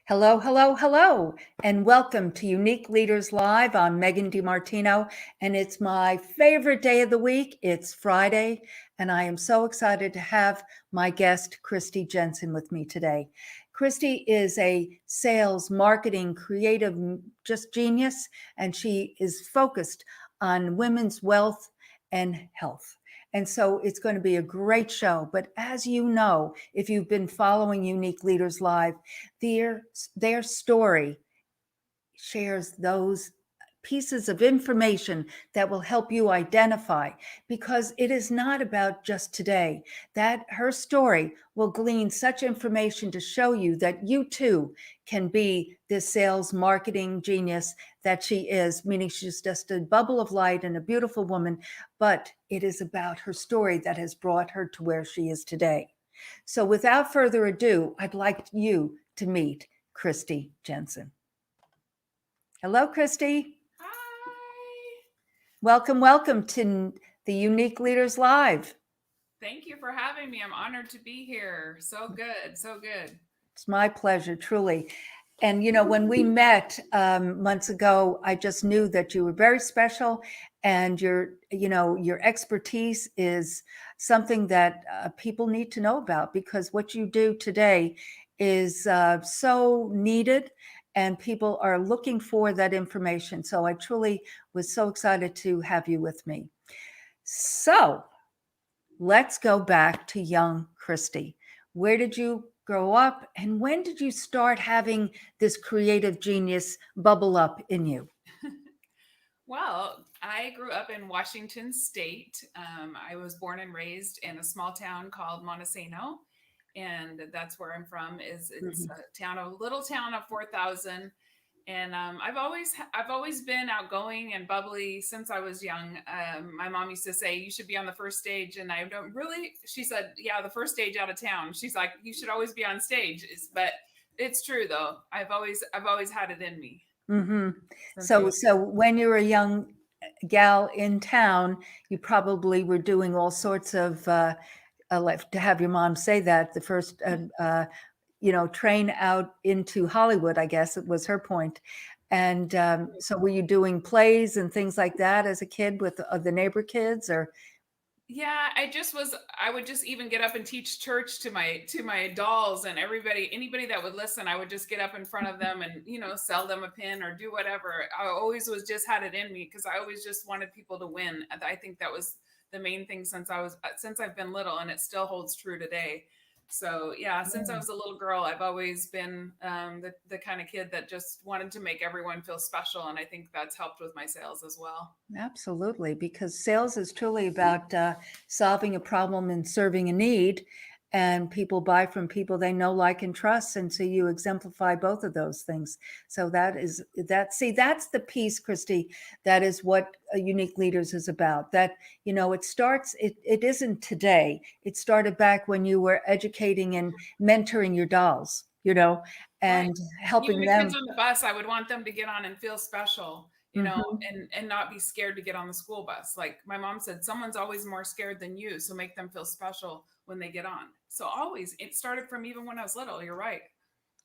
Hello, hello, hello, and welcome to Unique Leaders Live. I'm Megan DiMartino, and it's my favorite day of the week. It's Friday, and I am so excited to have my guest, Christy Jensen, with me today. Christy is a sales, marketing, creative, just genius, and she is focused on women's wealth and health. And so it's going to be a great show. But as you know, if you've been following Unique Leaders Live, their story shares those pieces of information that will help you identify, because it is not about just today. That her story will glean such information to show you that you too can be this sales marketing genius that she is, meaning she's just a bubble of light and a beautiful woman, but it is about her story that has brought her to where she is today. So without further ado, I'd like you to meet Christy Jensen. Hello, Christy. Welcome, welcome to the Unique Leaders Live. Thank you for having me. I'm honored to be here. So good, so good. It's my pleasure, truly. And, you know, when we met months ago, I just knew that you were very special, and your expertise is something that people need to know about, because what you do today is so needed. And people are looking for that information. So I truly was so excited to have you with me. So let's go back to young Christy. Where did you grow up, and when did you start having this creative genius bubble up in you? Well, I grew up in Washington State. I was born and raised in a small town called Montesano. And that's where I'm from. It's a little town of 4,000. And I've always been outgoing and bubbly since I was young. My mom used to say, you should be on the first stage. And I don't really, she said, yeah, the first stage out of town. She's like, you should always be on stage. But it's true though. I've always had it in me. Mm-hmm. So when you were a young gal in town, you probably were doing all sorts of, to have your mom say that, the first, train out into Hollywood, I guess it was her point. And so were you doing plays and things like that as a kid with the neighbor kids, or? Yeah, I would just even get up and teach church to my dolls and anybody that would listen. I would just get up in front of them and, sell them a pin or do whatever. I always just had it in me, because I always just wanted people to win. I think that was the main thing since I've been little, and it still holds true today. So yeah, since I was a little girl, I've always been the kind of kid that just wanted to make everyone feel special. And I think that's helped with my sales as well. Absolutely, because sales is truly about solving a problem and serving a need. And people buy from people they know, like, and trust. And so you exemplify both of those things. So that's the piece, Christy, that is what Unique Leaders is about. That, it isn't today. It started back when you were educating and mentoring your dolls, and right. Helping even them. Kids on the bus, I would want them to get on and feel special, and not be scared to get on the school bus. Like my mom said, someone's always more scared than you. So make them feel special when they get on. So it started from even when I was little. You're right.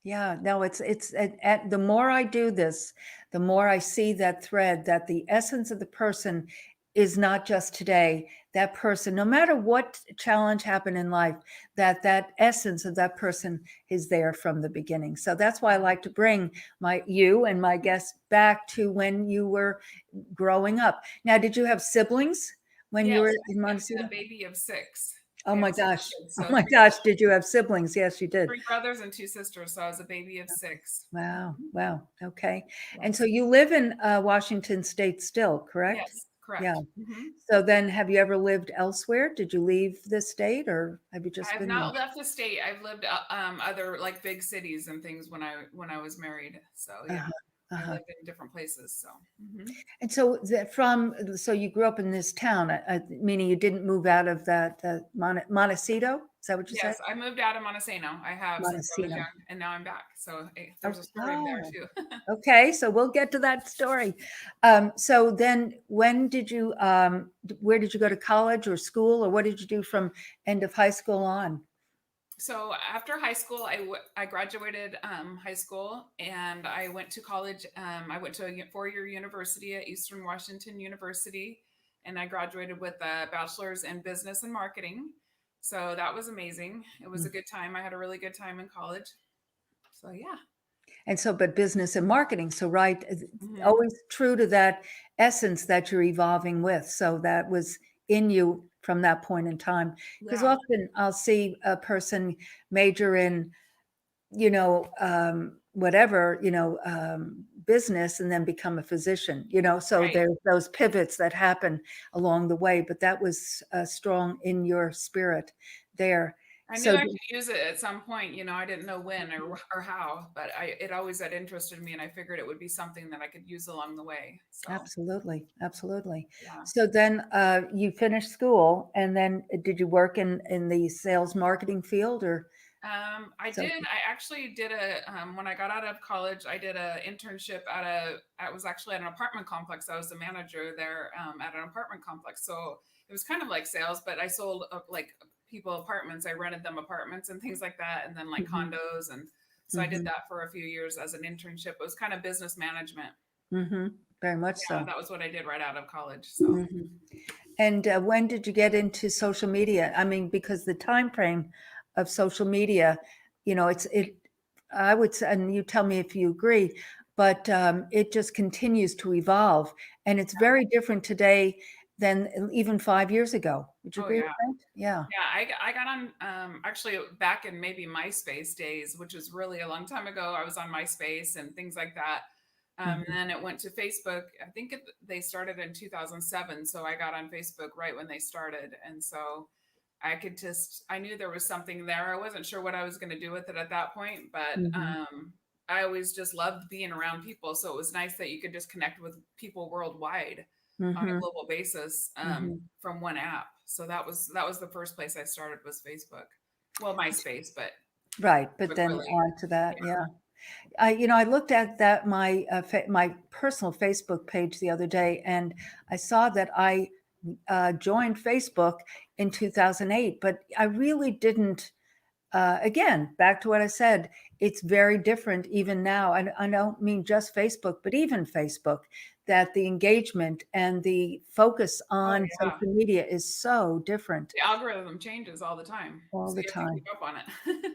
Yeah, no, it's the more I do this, the more I see that thread, that the essence of the person is not just today. That person, no matter what challenge happened in life, that essence of that person is there from the beginning. So that's why I like to bring you and my guests back to when you were growing up. Now, did you have siblings when you were in Montesano? A baby of 6. Oh We have my 6 gosh. kids, Oh so my gosh. Did you have siblings? Yes, you did. 3 brothers and 2 sisters, so I was a baby of 6. Wow. Mhm. Wow. Okay. And so Yes. you live in Washington State still, correct? Yes, Yeah. correct. Mhm. So then have you ever lived elsewhere? Did you leave the state or have you I just have been there? not left the state. I've lived, other, like, big cities and things when I was married. So, yeah, Uh-huh. I Uh-huh. lived in different places, so mhm. And so so you grew up in this town, meaning you didn't move out of that Montecito? Is that what you said? Yes, I moved out of Montesano. I have since I was Montecito. young, and now I'm back. So, there's Oh, a story there too. okay. So we'll get to that story. So then when did you, where did you go to college or school or what did you do from end of high school on? So after high school, I graduated high school and I went to college. I went to a 4-year university at Eastern Washington University, and I graduated with a bachelor's in business and marketing. So that was amazing. It was a good time. I had a really good time in college. So yeah. And so, but business and marketing. So, right, Hmm. always true to that essence that you're evolving with. So that was in you from that point in time. Because Yeah. often I'll see a person major in, whatever, business and then become a physician, so Right. there's those pivots that happen along the way. But that was strong in your spirit there. I knew So, I could use it at some point. I didn't know when or how, but it always had interested me, and I figured it would be something that I could use along the way. So absolutely, absolutely. yeah. So then you finished school, and then did you work in the sales marketing field or I so? did. I actually did when I got out of college, I did a internship I was actually at an apartment complex. I was the manager there at an apartment complex. So it was kind of like sales, but I sold like people apartments. I rented them apartments and things like that, and then like Mhm, condos. And so I did mhm, that for a few years as an internship. It was kind of business management. mhm. Very much Yeah, so. that was what I did right out of college. So Mhm. And when did you get into social media? I mean, because the time frame of social media, I would say, and you tell me if you agree, but it just continues to evolve, and it's very different today than even 5 years ago. Would you oh agree with yeah. that? Yeah. Yeah, I got on actually back in maybe MySpace days, which was really a long time ago. I was on MySpace and things like that. And Mhm. then it went to Facebook. I think they started in 2007, so I got on Facebook right when they started, and so I knew there was something there. I wasn't sure what I was going to do with it at that point, but Mhm. I always just loved being around people. So it was nice that you could just connect with people worldwide on a Mhm. global basis Mhm. from one app. So that was the first place I started was Facebook. Well, MySpace, but Right, but Facebook then really. on to that, yeah. I looked at that my personal Facebook page the other day, and I saw that I joined Facebook in 2008, but I really didn't. Again, back to what I said, it's very different even now. I don't mean just Facebook, but even Facebook, that the engagement and the focus Oh on yeah, social media is so different the algorithm changes all the time, all so the you have to keep time. up on it.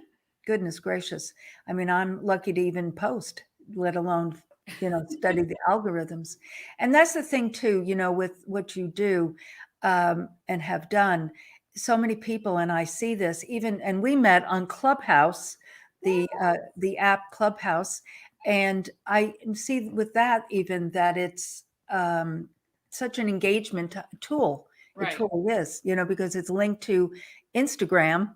Goodness gracious. I mean, I'm lucky to even post, let alone, study the algorithms. And that's the thing too, with what you do and have done. So many people, and I see this even, and we met on Clubhouse, the app Clubhouse, and I see with that even that it's such an engagement tool. It Right. truly is, because it's linked to Instagram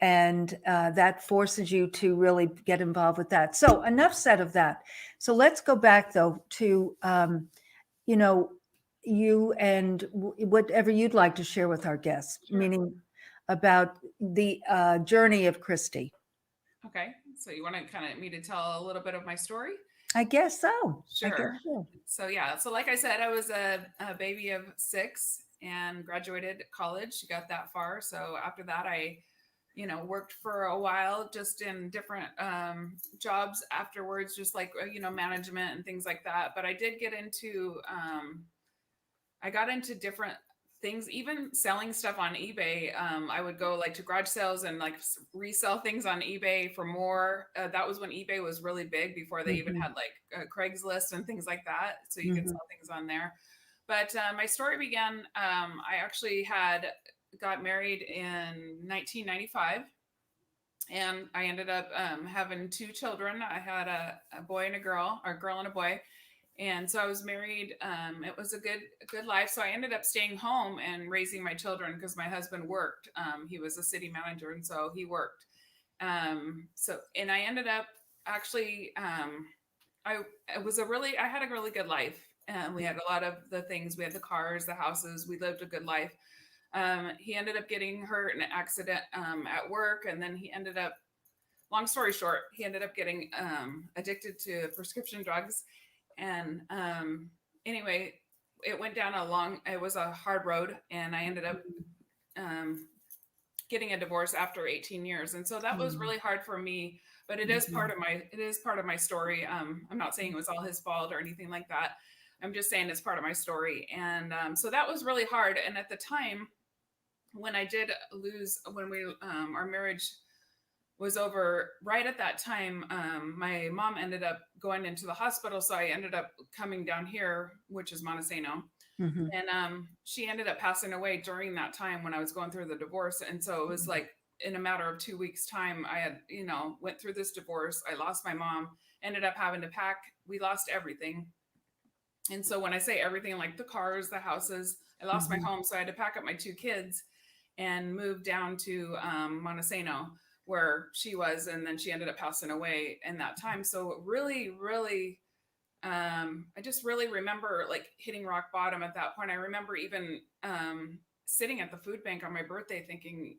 and that forces you to really get involved with that. So enough said of that. So let's go back though to you know you and whatever you'd like to share with our guests, Sure. meaning about the journey of Christy. Okay. So you want to kind of me to tell a little bit of my story? I guess so. I guess Sure. so. So yeah, so like I said, I was a baby of 6 and graduated college, got that far. So after that, I worked for a while just in different jobs afterwards, just like management and things like that. But I got into different things, even selling stuff on eBay. I would go like to garage sales and like resell things on eBay for more. That was when eBay was really big before they even Hmm. had like Craigslist and things like that. So you could Hmm. sell things on there. But my story began. I actually had got married in 1995, and I ended up having 2 children. I had a boy and a girl, or a girl and a boy. And so I was married. It was a good life. So I ended up staying home and raising my children because my husband worked. He was a city manager, and so he worked. And I ended up actually, I had a really good life. We had a lot of the things. We had the cars, the houses. We lived a good life. He ended up getting hurt in an accident at work, and then he ended up. Long story short, he ended up getting addicted to prescription drugs, and anyway, it was a hard road, and I ended up um, getting a divorce after 18 years. And so that was really hard for me, but it is part of my story. I'm not saying it was all his fault or anything like that. I'm just saying it's part of my story. And so that was really hard. And at the time when I did lose, when our marriage was over, right at that time, my mom ended up going into the hospital. So I ended up coming down here, which is Montesano. And she ended up passing away during that time when I was going through the divorce. And so it was like in a matter of 2 weeks time, I had, went through this divorce. I lost my mom, ended up having to pack. We lost everything. And so when I say everything, like the cars, the houses, I lost my home. So I had to pack up my 2 kids and move down to Montesano, where she was, and then she ended up passing away in that time. So really, really, I just really remember like hitting rock bottom at that point. I remember even sitting at the food bank on my birthday thinking,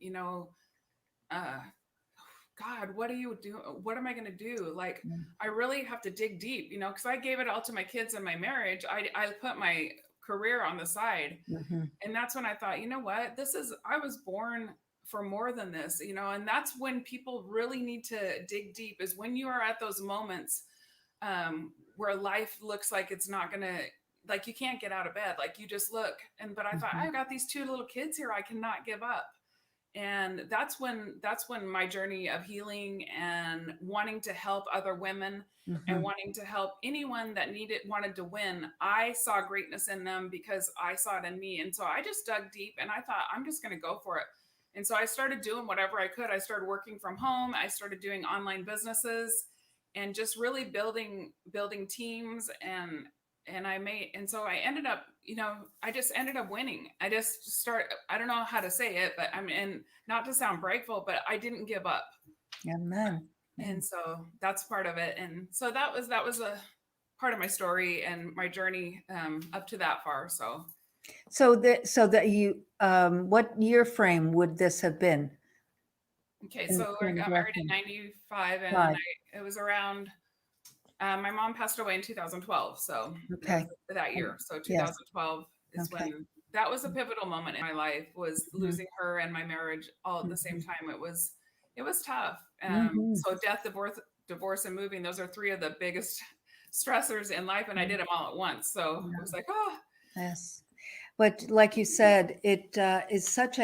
God, what do you do? What am I going to do? Like, I really have to dig deep, because I gave it all to my kids and my marriage. I put my career on the side. And that's when I thought, you know what, I was born for more than this, and that's when people really need to dig deep, is when you are at those moments where life looks like it's not going to, like, you can't get out of bed. Like, you just look. But I thought, I've got these 2 little kids here. I cannot give up. And that's when my journey of healing and wanting to help other women and wanting to help anyone that wanted to win. I saw greatness in them because I saw it in me. And so I just dug deep and I thought, I'm just going to go for it. And so I started doing whatever I could. I started working from home. I started doing online businesses and just really building teams. And so I ended up, I just ended up winning. I don't know how to say it, but and not to sound bragful, but I didn't give up. Amen. And so that's part of it. And so that was a part of my story and my journey up to that far. So that you, what year frame would this have been? Okay. So I got married in 95 and it was around, my mom passed away in 2012. So that year. So 2012 is when that was a pivotal moment in my life, was losing her and my marriage all at the same time. It was tough. So death, divorce, and moving, those are 3 of the biggest stressors in life. And I did them all at once. So it was like, oh. Yes. But like you said, it is such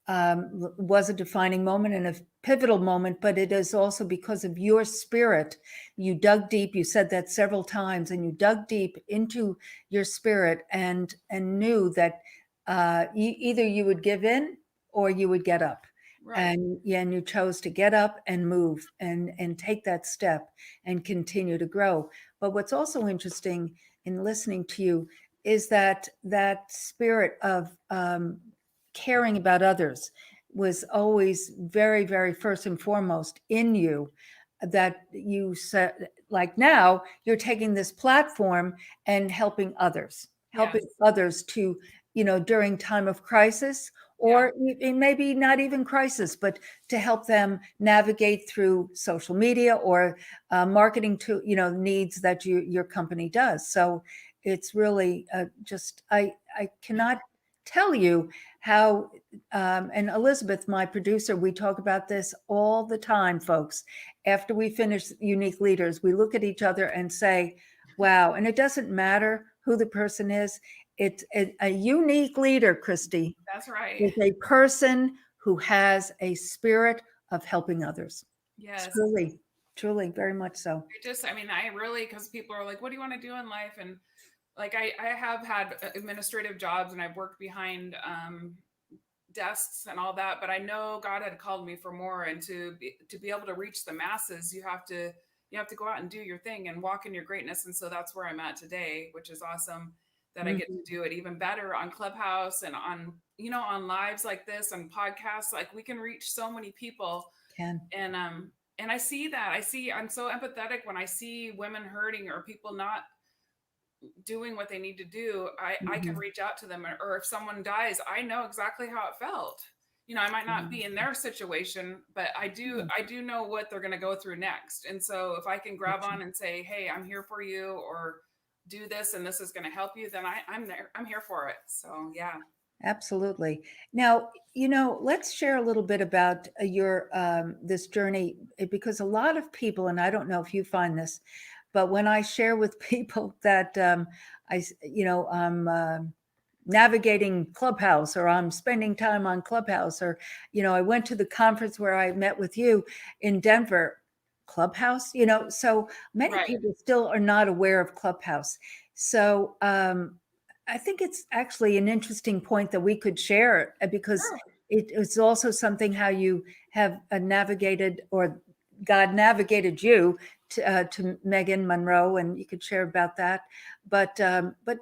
was a defining moment and a pivotal moment, but it is also because of your spirit. You dug deep. You said that several times, and you dug deep into your spirit and knew that either you would give in or you would get up. Right. And you chose to get up and move and take that step and continue to grow. But what's also interesting in listening to you is that spirit of caring about others was always very, very first and foremost in you. That you said, like, now you're taking this platform and helping others to, during time of crisis, or maybe not even crisis, but to help them navigate through social media or marketing to, needs that your company does. So it's really just, I cannot tell you how, and Elizabeth, my producer, we talk about this all the time, folks. After we finish Unique Leaders, we look at each other and say, wow. And it doesn't matter who the person is. It's a unique leader, Christy. That's right. Is a person who has a spirit of helping others. Yes. Truly, very much so. I really, because people are like, what do you want to do in life? And like, I have had administrative jobs and I've worked behind desks and all that, but I know God had called me for more, and to be able to reach the masses, you have to go out and do your thing and walk in your greatness. And so that's where I'm at today, which is awesome that I get to do it even better on Clubhouse and on, on lives like this and podcasts. Like, we can reach so many people. And I see that. I'm so empathetic when I see women hurting or people not doing what they need to do. I can reach out to them, or if someone dies, I know exactly how it felt. I might not be in their situation, but I do know what they're going to go through next. And so if I can grab on and say, hey, I'm here for you, or do this, and this is going to help you, then I'm there. I'm here for it. So, yeah. Absolutely. Now, let's share a little bit about your this journey, because a lot of people, and I don't know if you find this, but when I share with people that I'm navigating Clubhouse, or I'm spending time on Clubhouse, or I went to the conference where I met with you in Denver, Clubhouse, so many people still are not aware of Clubhouse. So I think it's actually an interesting point that we could share, because it's also something how you have navigated, or God navigated you to Megan Monroe, and you could share about that. But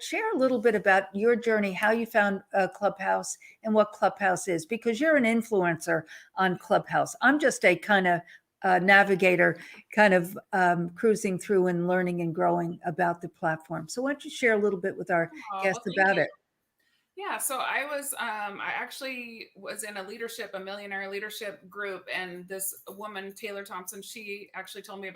share a little bit about your journey, how you found Clubhouse and what Clubhouse is, because you're an influencer on Clubhouse. I'm just a kind of navigator, kind of cruising through and learning and growing about the platform. So why don't you share a little bit with our guests about it? Yeah, so I actually was in a millionaire leadership group, and this woman, Taylor Thompson, she actually told me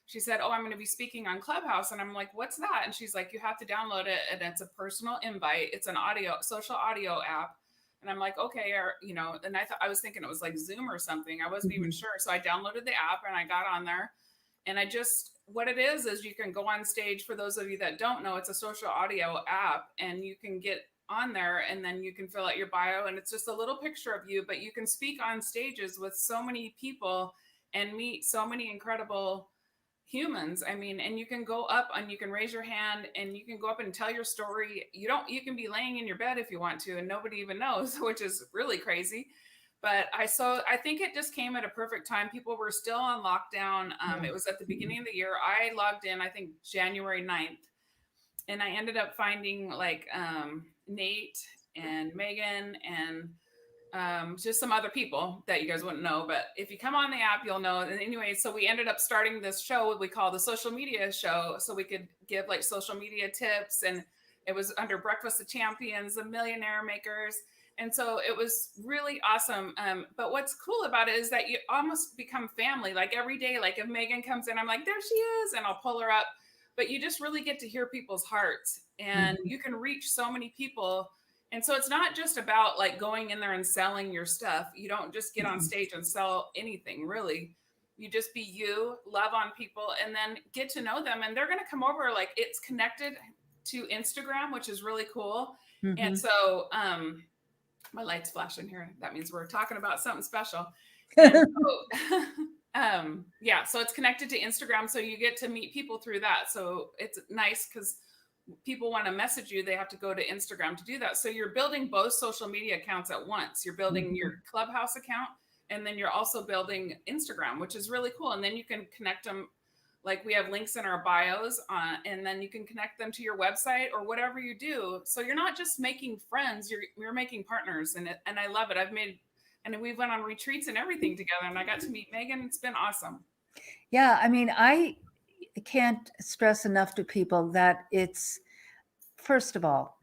she said, oh, I'm going to be speaking on Clubhouse. And I'm like, what's that? And she's like, you have to download it, and it's a personal invite. It's an social audio app. And I'm like, okay, and I was thinking it was like Zoom or something. I wasn't even sure. So I downloaded the app and I got on there. And what it is you can go on stage. For those of you that don't know, it's a social audio app, and you can get on there, and then you can fill out your bio, and it's just a little picture of you, but you can speak on stages with so many people and meet so many incredible humans. I mean, and you can go up and you can raise your hand and you can go up and tell your story. You can be laying in your bed if you want to, and nobody even knows, which is really crazy. But I think it just came at a perfect time. People were still on lockdown. It was at the beginning of the year. I logged in, I think January 9th. And I ended up finding like Nate and Megan and just some other people that you guys wouldn't know. But if you come on the app, you'll know. And anyway, so we ended up starting this show we call the social media show, so we could give like social media tips. And it was under Breakfast of Champions, the Millionaire Makers. And so it was really awesome. But what's cool about it is that you almost become family. Like every day, like if Megan comes in, I'm like, there she is, and I'll pull her up. But you just really get to hear people's hearts, and you can reach so many people. And so it's not just about like going in there and selling your stuff. You don't just get on stage and sell anything, really. You just be you, love on people, and then get to know them. And they're going to come over. Like, it's connected to Instagram, which is really cool. And so my light's flashing here. That means we're talking about something special. And so, yeah, so it's connected to Instagram. So you get to meet people through that. So it's nice because people want to message you, they have to go to Instagram to do that. So you're building both social media accounts at once. You're building your Clubhouse account, and then you're also building Instagram, which is really cool. And then you can connect them. Like, we have links in our bios, and then you can connect them to your website or whatever you do. So you're not just making friends, you're making partners. And I love it. And we went on retreats and everything together, and I got to meet Megan. It's been awesome. Yeah. I mean, I can't stress enough to people that it's, first of all,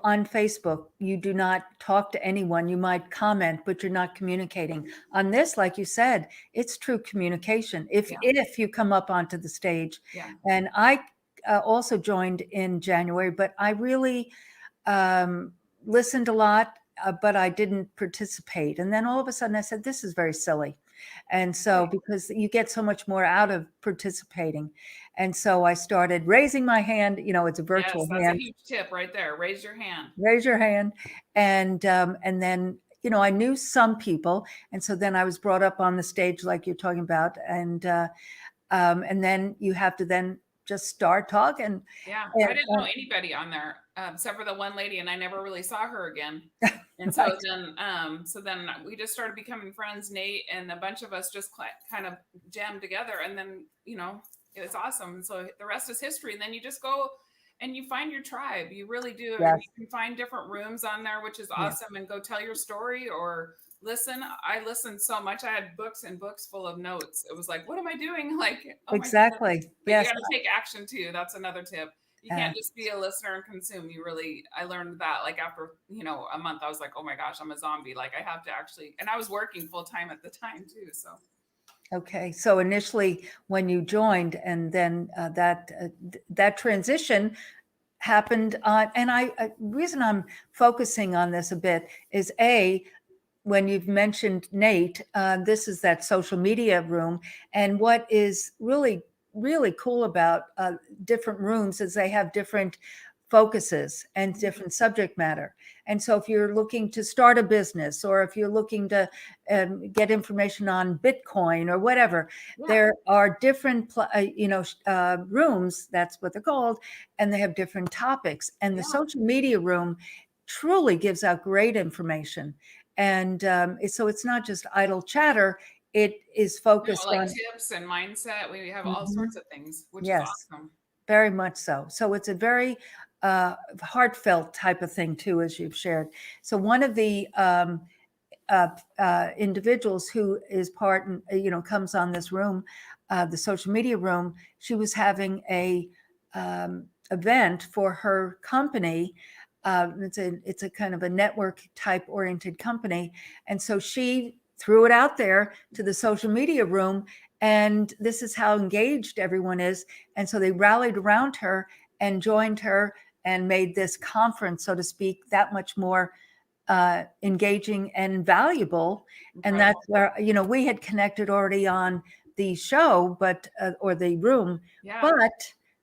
on Facebook, you do not talk to anyone. You might comment, but you're not communicating. On this, like you said, it's true communication. If you come up onto the stage, and I also joined in January, but I really listened a lot, but I didn't participate. And then all of a sudden I said, this is very silly. And so, because you get so much more out of participating. And so I started raising my hand. It's a virtual hand. That's a huge tip right there. Raise your hand. Raise your hand. And then, I knew some people. And so then I was brought up on the stage like you're talking about. And then you have to then just start talking. Yeah, And, I didn't know anybody on there except for the one lady, and I never really saw her again. And right. so then we just started becoming friends. Nate and a bunch of us just kind of jammed together, and then it was awesome. And so the rest is history. And then you just go and you find your tribe. You really do, and Yes. you can find different rooms on there, which is Yeah. awesome. And go tell your story or listen. I listened so much. I had books and books full of notes. It was like, what am I doing? Like, oh my goodness. Exactly. But you Yes. got to take action too. That's another tip. You can't just be a listener and consume. I learned that like after, a month, I was like, oh my gosh, I'm a zombie. Like I have to actually, and I was working full time at the time too. So. Okay. So initially when you joined and then that transition happened on, and reason I'm focusing on this a bit is when you've mentioned Nate, this is that social media room. And what is really, really cool about different rooms is they have different focuses and different subject matter. And so if you're looking to start a business, or if you're looking to get information on Bitcoin or whatever, there are different, rooms, that's what they're called, and they have different topics. And the social media room truly gives out great information. And so it's not just idle chatter. It is focused like on tips and mindset. We have all sorts of things, which is yes, awesome. very much so. So it's a very heartfelt type of thing too, as you've shared. So one of the individuals who is comes on this room, the social media room, she was having a event for her company. It's a kind of a network type oriented company. And so she threw it out there to the social media room, and this is how engaged everyone is. And so they rallied around her and joined her and made this conference, so to speak, that much more engaging and valuable. And that's where, we had connected already on the show, or the room,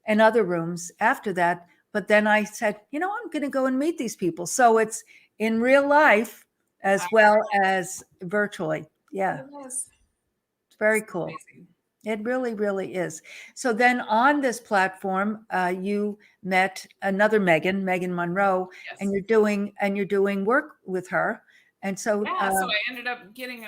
and other rooms after that. But then I said, I'm going to go and meet these people. So it's in real life as well as virtually. Yeah. It's very cool. Amazing. It really, really is. So then on this platform, you met another Megan Monroe, and you're doing work with her. And so, so I ended up getting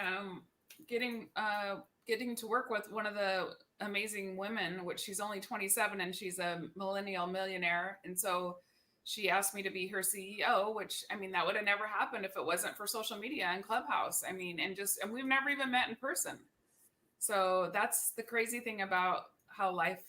to work with one of the amazing women, which she's only 27 and she's a millennial millionaire. And so she asked me to be her CEO, which that would have never happened if it wasn't for social media and Clubhouse. And we've never even met in person. So that's the crazy thing about how life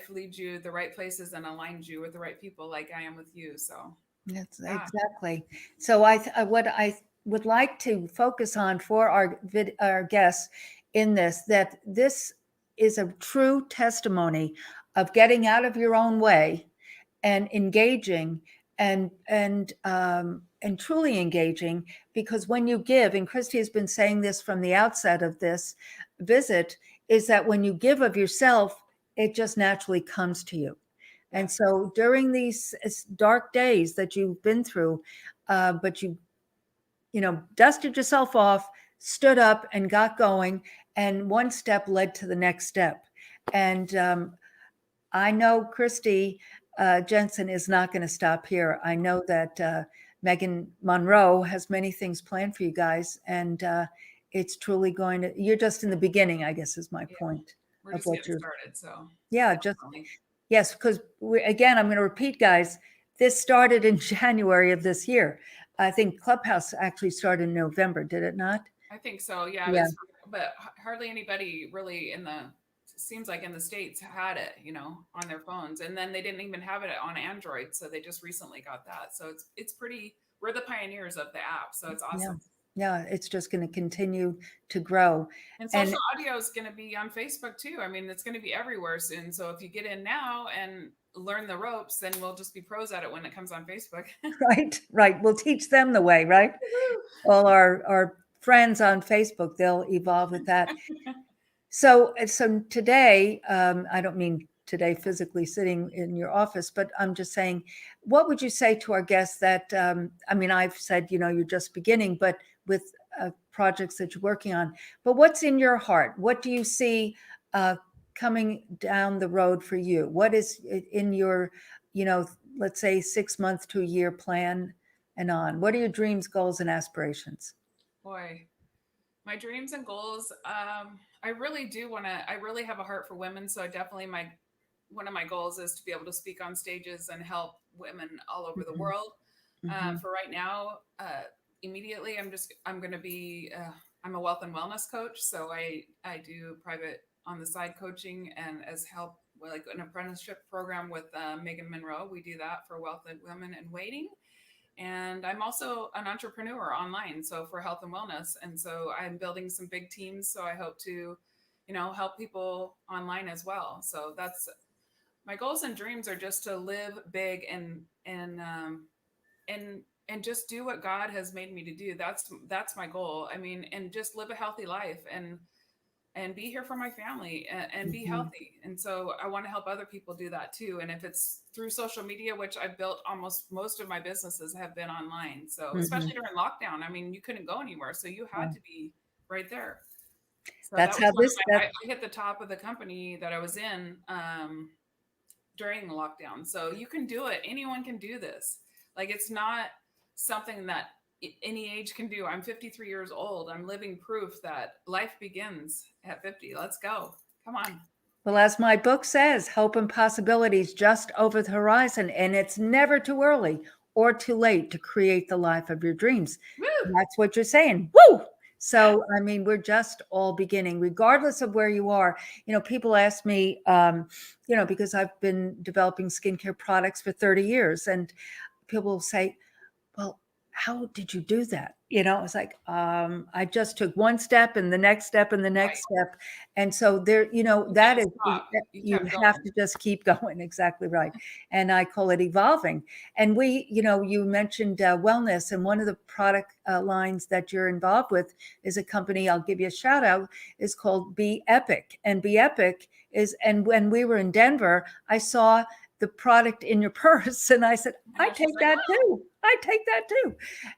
leads you the right places and aligns you with the right people, like I am with you. So that's exactly. So what I would like to focus on for our guests in that this is a true testimony of getting out of your own way and engaging and truly engaging, because when you give, and Christy has been saying this from the outset of this visit, is that when you give of yourself, it just naturally comes to you. And so during these dark days that you've been through, but you dusted yourself off, stood up and got going, and one step led to the next step. And I know Christy Jensen is not going to stop here. I know that Megan Monroe has many things planned for you guys, and it's truly you're just in the beginning, I guess, is my point. We're just getting started. So yes, because again, I'm going to repeat, guys, this started in January of this year. I think Clubhouse actually started in November, did it not? I think so. Yeah. But hardly anybody really seems like in the States had it, on their phones. And then they didn't even have it on Android. So they just recently got that. So it's pretty, we're the pioneers of the app. So it's awesome. Yeah, it's just going to continue to grow. And social audio is going to be on Facebook too. It's going to be everywhere soon. So if you get in now and learn the ropes, then we'll just be pros at it when it comes on Facebook. Right. We'll teach them the way, right? All our friends on Facebook, they'll evolve with that. So today, I don't mean today physically sitting in your office, but I'm just saying, what would you say to our guests that, I've said, you're just beginning, but with projects that you're working on, but what's in your heart? What do you see coming down the road for you? What is in your, let's say 6 months to a year plan and on? What are your dreams, goals, and aspirations? Boy, my dreams and goals. I really do want to. I really have a heart for women, so I definitely one of my goals is to be able to speak on stages and help women all over the Mhm. world. Mhm. For right now, immediately, I'm going to be. I'm a wealth and wellness coach, so I do private on the side coaching and as help like an apprenticeship program with Megan Monroe. We do that for wealth and women in waiting. And I'm also an entrepreneur online, so for health and wellness. And so I'm building some big teams. So I hope to, help people online as well. So that's my goals and dreams are just to live big and just do what God has made me to do. That's my goal. I mean, and just live a healthy life and be here for my family and be Mhm. healthy. And so I want to help other people do that too. And if it's through social media, which I've built almost most of my businesses have been online. So Mhm. especially during lockdown, I mean, you couldn't go anywhere. So you Yeah. had to be right there. So that That's was how one of this my, that I hit the top of the company that I was in during the lockdown. So you can do it. Anyone can do this. Like it's not something that any age can do. I'm 53 years old. I'm living proof that life begins at 50. Let's go. Come on. Well, as my book says, hope and possibilities just over the horizon, and it's never too early or too late to create the life of your dreams. Woo! And that's what you're saying. Woo! Yeah. So, I mean, we're just all beginning, regardless of where you are. People ask me, because I've been developing skincare products for 30 years, and people will say, well, how did you do that? It's like, I just took one step and the next step and the Right. next step. And so there, You that didn't is, stop. You you kept have going. to just keep going. Exactly right. And I call it evolving. And you mentioned wellness, and one of the product lines that you're involved with is a company, I'll give you a shout out, is called Be Epic. And Be Epic and when we were in Denver, I saw the product in your purse and I said, I I know. She's take like, that too. I take that too.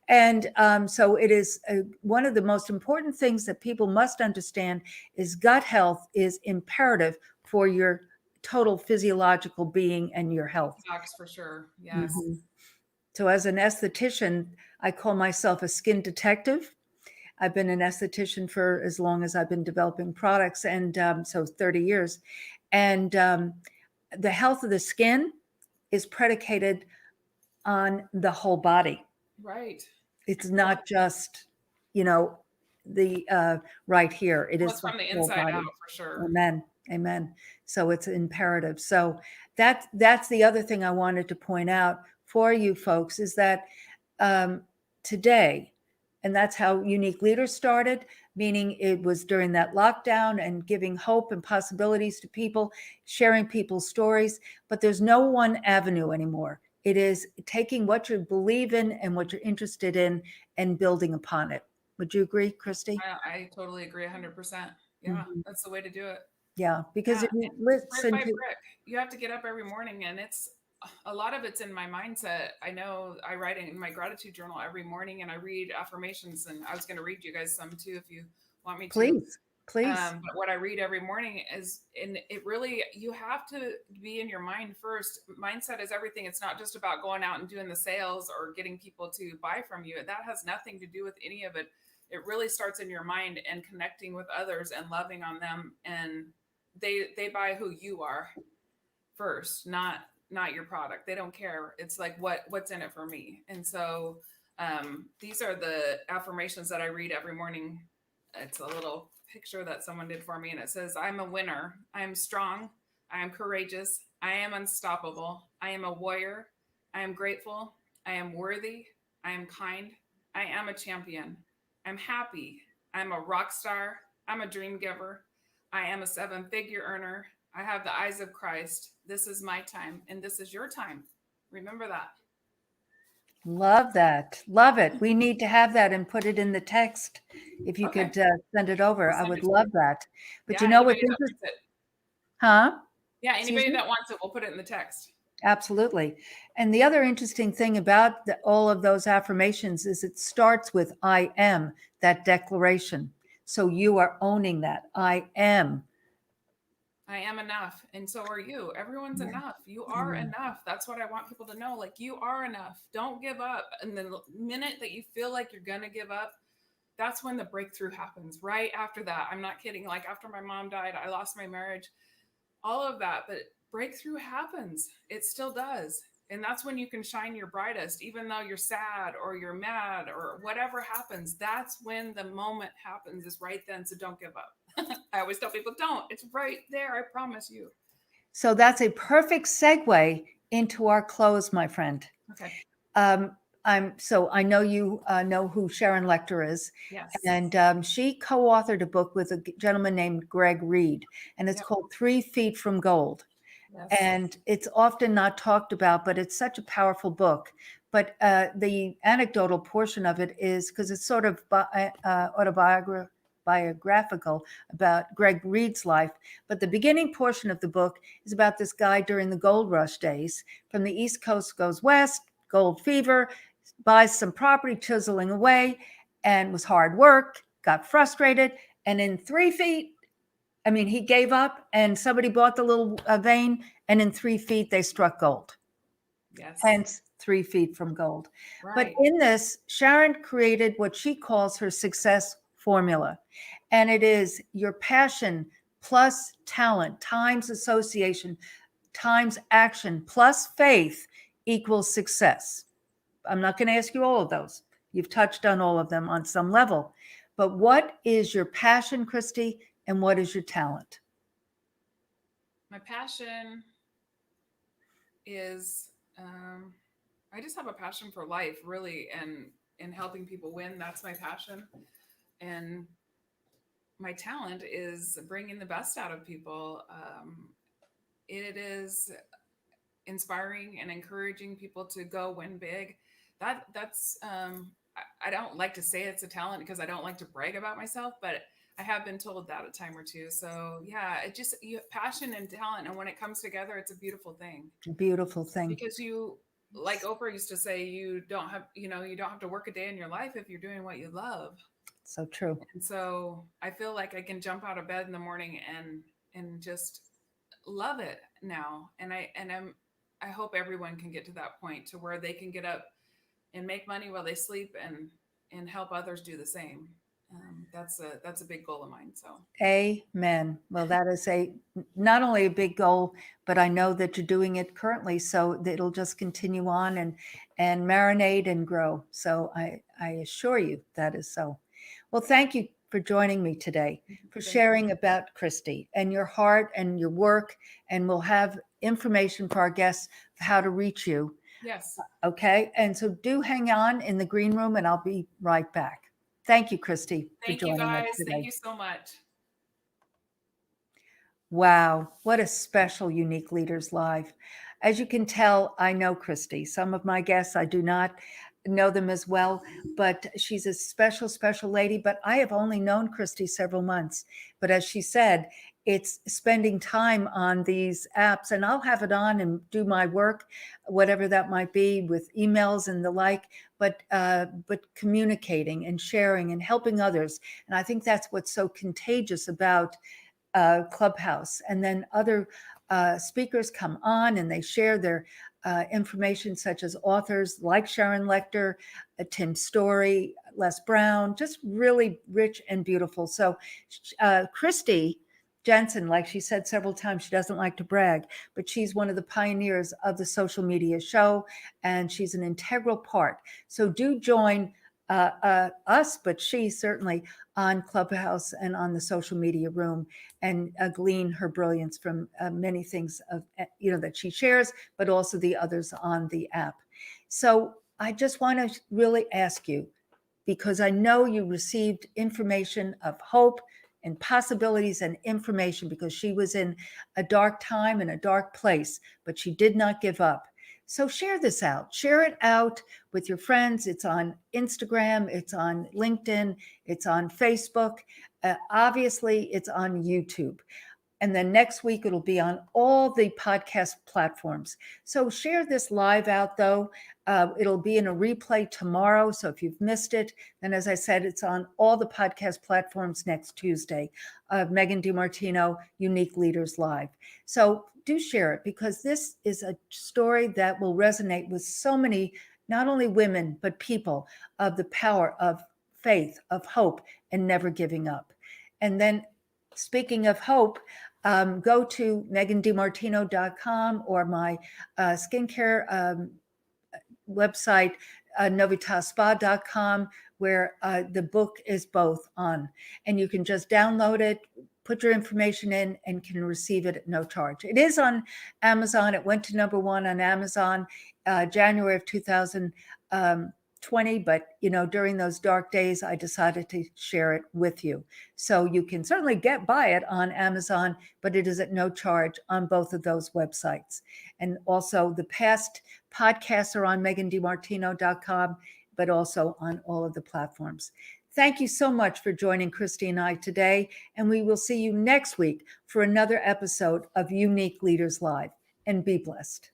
And so it is one of the most important things that people must understand is gut health is imperative for your total physiological being and your health. docs for sure. Yes. Mhm. So as an esthetician, I call myself a skin detective. I've been an esthetician for as long as I've been developing products, and so 30 years. And the health of the skin is predicated on the whole body. Right. It's not just, you know, the right here. It Well, is it's the from the whole inside out body. for sure. Amen. Amen. So it's imperative. So that's the other thing I wanted to point out for you folks is that um, today, and that's how Unique Leaders started, meaning it was during that lockdown and giving hope and possibilities to people, sharing people's stories. But there's no one avenue anymore. It is taking what you believe in and what you're interested in and building upon it. Would you agree, Christy? I totally agree 100%. Yeah, Mhm. that's the way to do it. Yeah, because Yeah, if you brick listen by to, brick. You have to get up every morning, and it's a lot of it's in my mindset. I know I write in my gratitude journal every morning, and I read affirmations. And I was going to read you guys some too if you want me to. please, please. But what I read every morning is, and it really, you have to be in your mind first. Mindset is everything. It's not just about going out and doing the sales or getting people to buy from you. That has nothing to do with any of it. It really starts in your mind and connecting with others and loving on them, and they buy who you are first, not your product. They don't care. It's like what's in it for me. And so these are the affirmations that I read every morning. It's a little picture that someone did for me, and it says, I'm a winner. I am strong. I am courageous. I am unstoppable. I am a warrior. I am grateful. I am worthy. I am kind. I am a champion. I'm happy. I'm a rock star. I'm a dream giver. I am a seven-figure earner. I have the eyes of Christ. This is my time, and this is your time. Remember that. Love that. Love it. We need to have that and put it in the text. If you Okay, could send it over, I'll I send would it to you. love that. But Yeah, you know what's anybody that interesting? wants it. Huh? Yeah, Excuse anybody me? that wants it, we'll put it in the text. Absolutely. And the other interesting thing about all of those affirmations is it starts with I am, that declaration. So you are owning that. I am I am enough. And so are you. Everyone's enough. You are enough. That's what I want people to know. Like, you are enough. Don't give up. And the minute that you feel like you're going to give up, that's when the breakthrough happens. Right after that. I'm not kidding. Like, after my mom died, I lost my marriage, all of that. But breakthrough happens. It still does. And that's when you can shine your brightest, even though you're sad or you're mad or whatever happens. That's when the moment happens, is right then. So don't give up. I always tell people, don't. It's right there. I promise you. So that's a perfect segue into our close, my friend. Okay. I know you know who Sharon Lecter is. Yes. And she co-authored a book with a gentleman named Greg Reed, and it's called 3 Feet from Gold. Yes. And it's often not talked about, but it's such a powerful book. But the anecdotal portion of it is, because it's sort of biographical about Greg Reed's life. But the beginning portion of the book is about this guy during the gold rush days. From the East Coast goes west, gold fever, buys some property, chiseling away, and was hard work, got frustrated. And in 3 feet, he gave up, and somebody bought the little vein, and in 3 feet, they struck gold. Yes. Hence, 3 feet from gold. Right. But in this, Sharon created what she calls her success formula. And it is your passion plus talent times association times action plus faith equals success. I'm not going to ask you all of those. You've touched on all of them on some level. But what is your passion, Christy, and what is your talent? My passion is, I just have a passion for life, really, and helping people win. That's my passion. And my talent is bringing the best out of people. It is inspiring and encouraging people to go win big. That's I don't like to say it's a talent because I don't like to brag about myself, but I have been told that a time or two. So yeah, it just, passion and talent, and when it comes together, it's a beautiful thing. Beautiful thing. Because you, like Oprah used to say, you don't have to work a day in your life if you're doing what you love. So true. And so I feel like I can jump out of bed in the morning and just love it now. And I hope everyone can get to that point to where they can get up and make money while they sleep and help others do the same. That's a big goal of mine. So amen. Well, that is not only a big goal, but I know that you're doing it currently, so that it'll just continue on and marinate and grow. So I assure you that is so. Well, thank you for joining me today, for sharing about Christy and your heart and your work. And we'll have information for our guests of how to reach you. yes. Okay. And so do hang on in the green room, and I'll be right back. Thank you, Christy, for Thank you joining us guys. today. Thank you so much. Wow, what a special Unique Leaders Live. As you can tell, I know Christy. Some of my guests, I do not know them as well, but she's a special, special lady. But I have only known Christy several months. But as she said, it's spending time on these apps, and I'll have it on and do my work, whatever that might be, with emails and the like, but communicating and sharing and helping others. And I think that's what's so contagious about Clubhouse. And then other speakers come on and they share their information, such as authors like Sharon Lecter, Tim Story, Les Brown, just really rich and beautiful. So Christy Jensen, like she said several times, she doesn't like to brag, but she's one of the pioneers of the social media show, and she's an integral part. So do join us, but she certainly, on Clubhouse and on the social media room, and glean her brilliance from many things that she shares, but also the others on the app. So I just want to really ask you, because I know you received information of hope and possibilities and information, because she was in a dark time and a dark place, but she did not give up. So share this out. Share it out with your friends. It's on Instagram. It's on LinkedIn. It's on Facebook. Obviously, it's on YouTube. And then next week, it'll be on all the podcast platforms. So share this live out, though. It'll be in a replay tomorrow. So if you've missed it, then as I said, it's on all the podcast platforms next Tuesday. Megan DiMartino, Unique Leaders Live. So do share it, because this is a story that will resonate with so many, not only women, but people, of the power of faith, of hope, and never giving up. And then speaking of hope, go to megandimartino.com or my skincare website, novitasspa.com, where the book is both on. And you can just download it, put your information in, and can receive it at no charge. It is on Amazon. It went to number 1 on Amazon January of 2020. But, during those dark days, I decided to share it with you. So you can certainly buy it on Amazon, but it is at no charge on both of those websites. And also the past podcasts are on megandimartino.com, but also on all of the platforms. Thank you so much for joining Christy and I today, and we will see you next week for another episode of Unique Leaders Live. And be blessed.